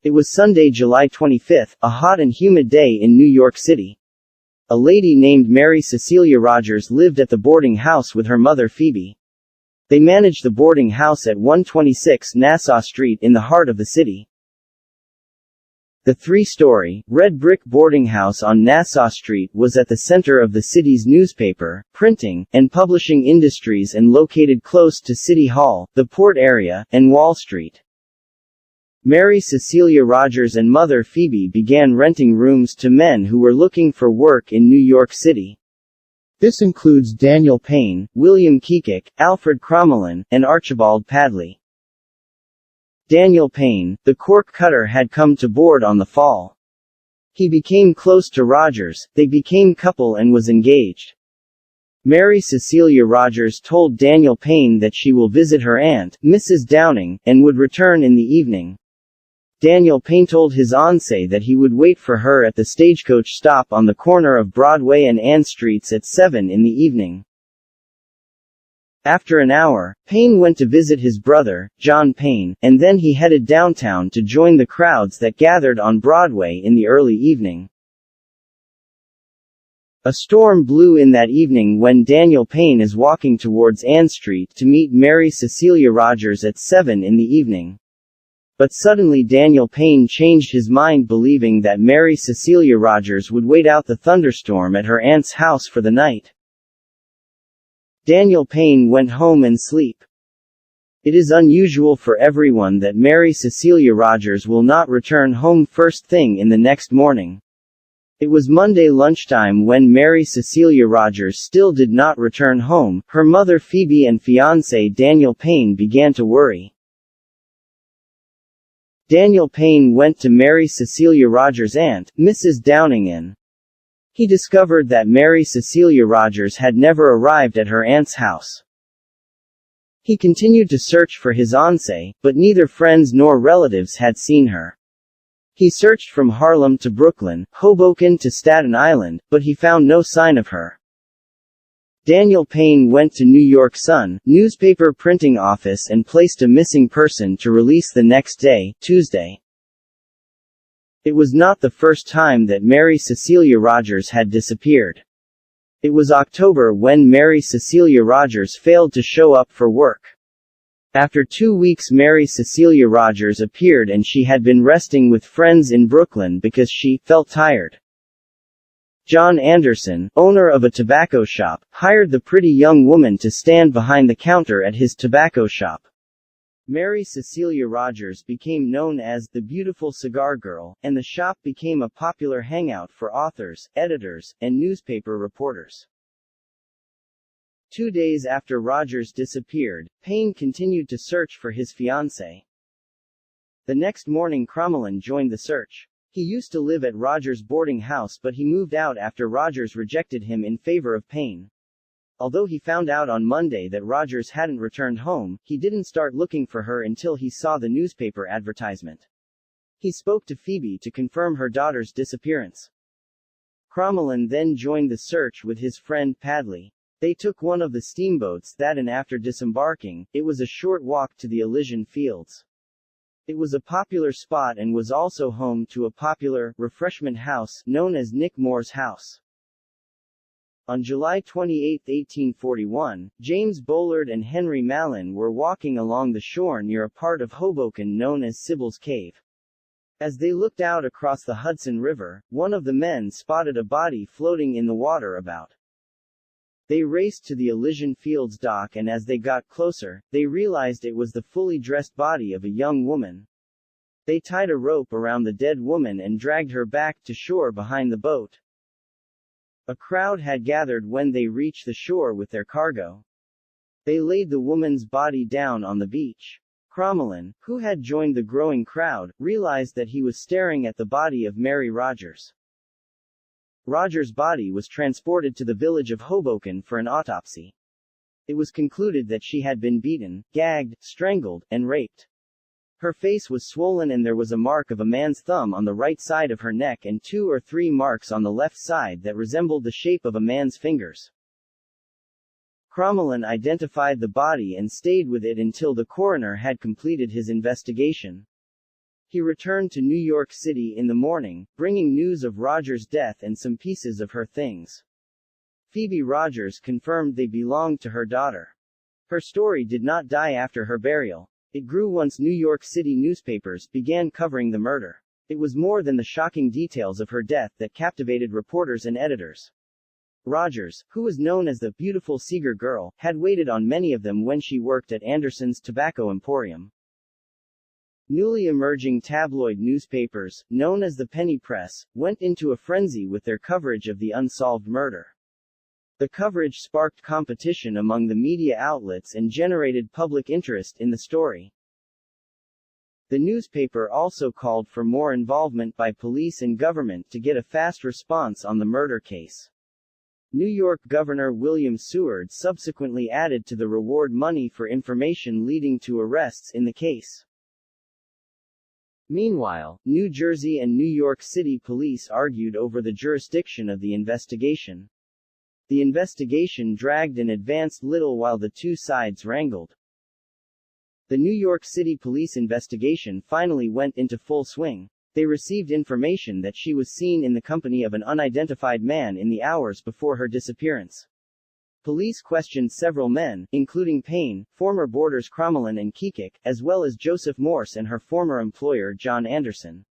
It was Sunday, July 25, a hot and humid day in New York City. A lady named Mary Cecilia Rogers lived at the boarding house with her mother Phoebe. They managed the boarding house at 126 Nassau Street in the heart of the city. The three-story, red brick boarding house on Nassau Street was at the center of the city's newspaper, printing, and publishing industries and located close to City Hall, the port area, and Wall Street. Mary Cecilia Rogers and mother Phoebe began renting rooms to men who were looking for work in New York City. This includes Daniel Payne, William Keekuk, Alfred Crommelin, and Archibald Padley. Daniel Payne, the cork cutter, had come to board on the fall. He became close to Rogers, they became couple and was engaged. Mary Cecilia Rogers told Daniel Payne that she will visit her aunt, Mrs. Downing, and would return in the evening. Daniel Payne told his fiancée that he would wait for her at the stagecoach stop on the corner of Broadway and Ann Streets at 7 in the evening. After an hour, Payne went to visit his brother, John Payne, and then he headed downtown to join the crowds that gathered on Broadway in the early evening. A storm blew in that evening when Daniel Payne is walking towards Ann Street to meet Mary Cecilia Rogers at 7 in the evening. But suddenly Daniel Payne changed his mind, believing that Mary Cecilia Rogers would wait out the thunderstorm at her aunt's house for the night. Daniel Payne went home and sleep. It is unusual for everyone that Mary Cecilia Rogers will not return home first thing in the next morning. It was Monday lunchtime when Mary Cecilia Rogers still did not return home. Her mother Phoebe and fiancé Daniel Payne began to worry. Daniel Payne went to Mary Cecilia Rogers' aunt, Mrs. Downing. He discovered that Mary Cecilia Rogers had never arrived at her aunt's house. He continued to search for his fiancée, but neither friends nor relatives had seen her. He searched from Harlem to Brooklyn, Hoboken to Staten Island, but he found no sign of her. Daniel Payne went to New York Sun newspaper printing office and placed a missing person to release the next day, Tuesday. It was not the first time that Mary Cecilia Rogers had disappeared. It was October when Mary Cecilia Rogers failed to show up for work. After 2 weeks, Mary Cecilia Rogers appeared and she had been resting with friends in Brooklyn because she felt tired. John Anderson, owner of a tobacco shop, hired the pretty young woman to stand behind the counter at his tobacco shop. Mary Cecilia Rogers became known as the Beautiful Cigar Girl, and the shop became a popular hangout for authors, editors, and newspaper reporters. 2 days after Rogers disappeared, Payne continued to search for his fiancée. The next morning, Crommelin joined the search. He used to live at Rogers' boarding house, but he moved out after Rogers rejected him in favor of Payne. Although he found out on Monday that Rogers hadn't returned home, he didn't start looking for her until he saw the newspaper advertisement. He spoke to Phoebe to confirm her daughter's disappearance. Crommelin then joined the search with his friend Padley. They took one of the steamboats that, and after disembarking, it was a short walk to the Elysian Fields. It was a popular spot and was also home to a popular refreshment house known as Nick Moore's house. On July 28, 1841, James Bullard and Henry Mallon were walking along the shore near a part of Hoboken known as Sybil's Cave. As they looked out across the Hudson River, one of the men spotted a body floating in the water about. They raced to the Elysian Fields dock, and as they got closer, they realized it was the fully dressed body of a young woman. They tied a rope around the dead woman and dragged her back to shore behind the boat. A crowd had gathered when they reached the shore with their cargo. They laid the woman's body down on the beach. Crommelin, who had joined the growing crowd, realized that he was staring at the body of Mary Rogers. Rogers' body was transported to the village of Hoboken for an autopsy. It was concluded that she had been beaten, gagged, strangled, and raped. Her face was swollen and there was a mark of a man's thumb on the right side of her neck and 2 or 3 marks on the left side that resembled the shape of a man's fingers. Crommelin identified the body and stayed with it until the coroner had completed his investigation. He returned to New York City in the morning, bringing news of Rogers' death and some pieces of her things. Phoebe Rogers confirmed they belonged to her daughter. Her story did not die after her burial. It grew once New York City newspapers began covering the murder. It was more than the shocking details of her death that captivated reporters and editors. Rogers, who was known as the Beautiful Cigar Girl, had waited on many of them when she worked at Anderson's Tobacco Emporium. Newly emerging tabloid newspapers, known as the penny press, went into a frenzy with their coverage of the unsolved murder. The coverage sparked competition among the media outlets and generated public interest in the story. The newspaper also called for more involvement by police and government to get a fast response on the murder case. New York Governor William Seward subsequently added to the reward money for information leading to arrests in the case. Meanwhile, New Jersey and New York City police argued over the jurisdiction of the investigation. The investigation dragged and advanced little while the two sides wrangled. The New York City police investigation finally went into full swing. They received information that she was seen in the company of an unidentified man in the hours before her disappearance. Police questioned several men, including Payne, former boarders Crommelin and Kekik, as well as Joseph Morse and her former employer John Anderson.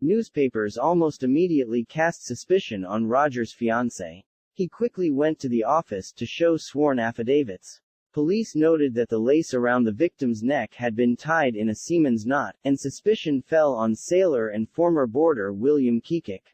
Newspapers almost immediately cast suspicion on Rogers' fiancé. He quickly went to the office to show sworn affidavits. Police noted that the lace around the victim's neck had been tied in a seaman's knot, and suspicion fell on sailor and former boarder William Kekik.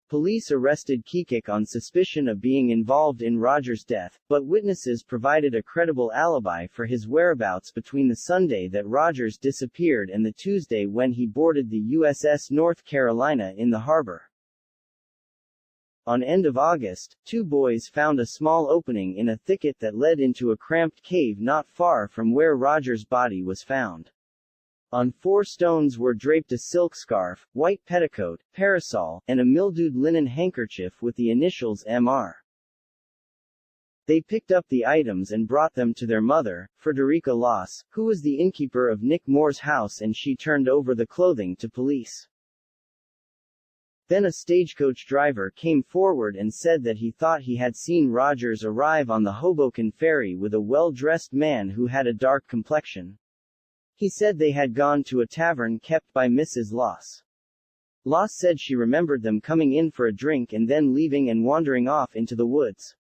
Police arrested Kekik on suspicion of being involved in Rogers' death, but witnesses provided a credible alibi for his whereabouts between the Sunday that Rogers disappeared and the Tuesday when he boarded the USS North Carolina in the harbor. On end of August, two boys found a small opening in a thicket that led into a cramped cave not far from where Rogers' body was found. On 4 stones were draped a silk scarf, white petticoat, parasol, and a mildewed linen handkerchief with the initials Mr. They picked up the items and brought them to their mother, Frederica Loss, who was the innkeeper of Nick Moore's house, and she turned over the clothing to police. Then a stagecoach driver came forward and said that he thought he had seen Rogers arrive on the Hoboken ferry with a well-dressed man who had a dark complexion. He said they had gone to a tavern kept by Mrs. Loss. Loss said she remembered them coming in for a drink and then leaving and wandering off into the woods.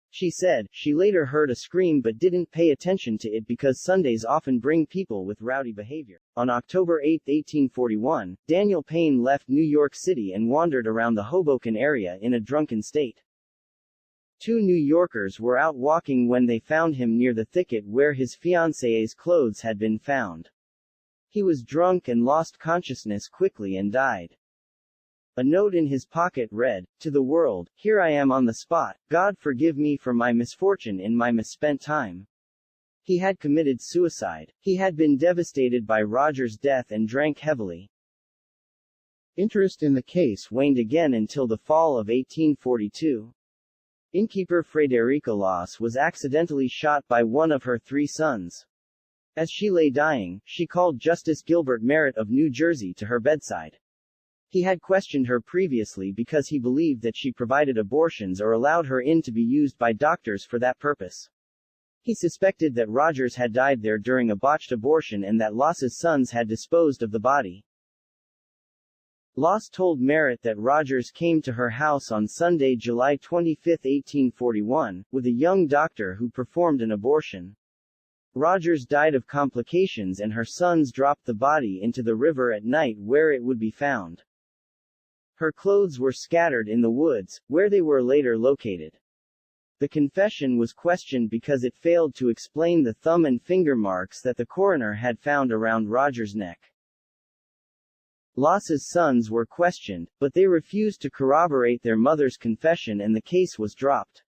She said, she later heard a scream but didn't pay attention to it because Sundays often bring people with rowdy behavior. On October 8, 1841, Daniel Payne left New York City and wandered around the Hoboken area in a drunken state. 2 New Yorkers were out walking when they found him near the thicket where his fiancée's clothes had been found. He was drunk and lost consciousness quickly and died. A note in his pocket read, "To the world, here I am on the spot, God forgive me for my misfortune in my misspent time." He had committed suicide. He had been devastated by Rogers' death and drank heavily. Interest in the case waned again until the fall of 1842. Innkeeper Frederica Loss was accidentally shot by one of her 3 sons. As she lay dying, she called Justice Gilbert Merritt of New Jersey to her bedside. He had questioned her previously because he believed that she provided abortions or allowed her in to be used by doctors for that purpose. He suspected that Rogers had died there during a botched abortion and that Loss's sons had disposed of the body. Loss told Merritt that Rogers came to her house on Sunday, July 25, 1841, with a young doctor who performed an abortion. Rogers died of complications and her sons dropped the body into the river at night where it would be found. Her clothes were scattered in the woods, where they were later located. The confession was questioned because it failed to explain the thumb and finger marks that the coroner had found around Rogers' neck. Loss's sons were questioned, but they refused to corroborate their mother's confession and the case was dropped.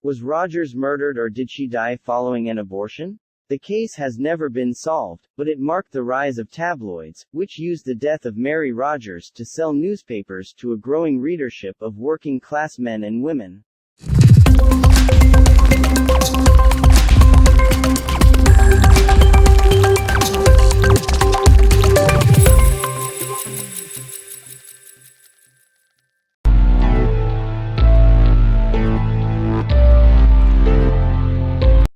Was Rogers murdered or did she die following an abortion? The case has never been solved, but it marked the rise of tabloids, which used the death of Mary Rogers to sell newspapers to a growing readership of working-class men and women.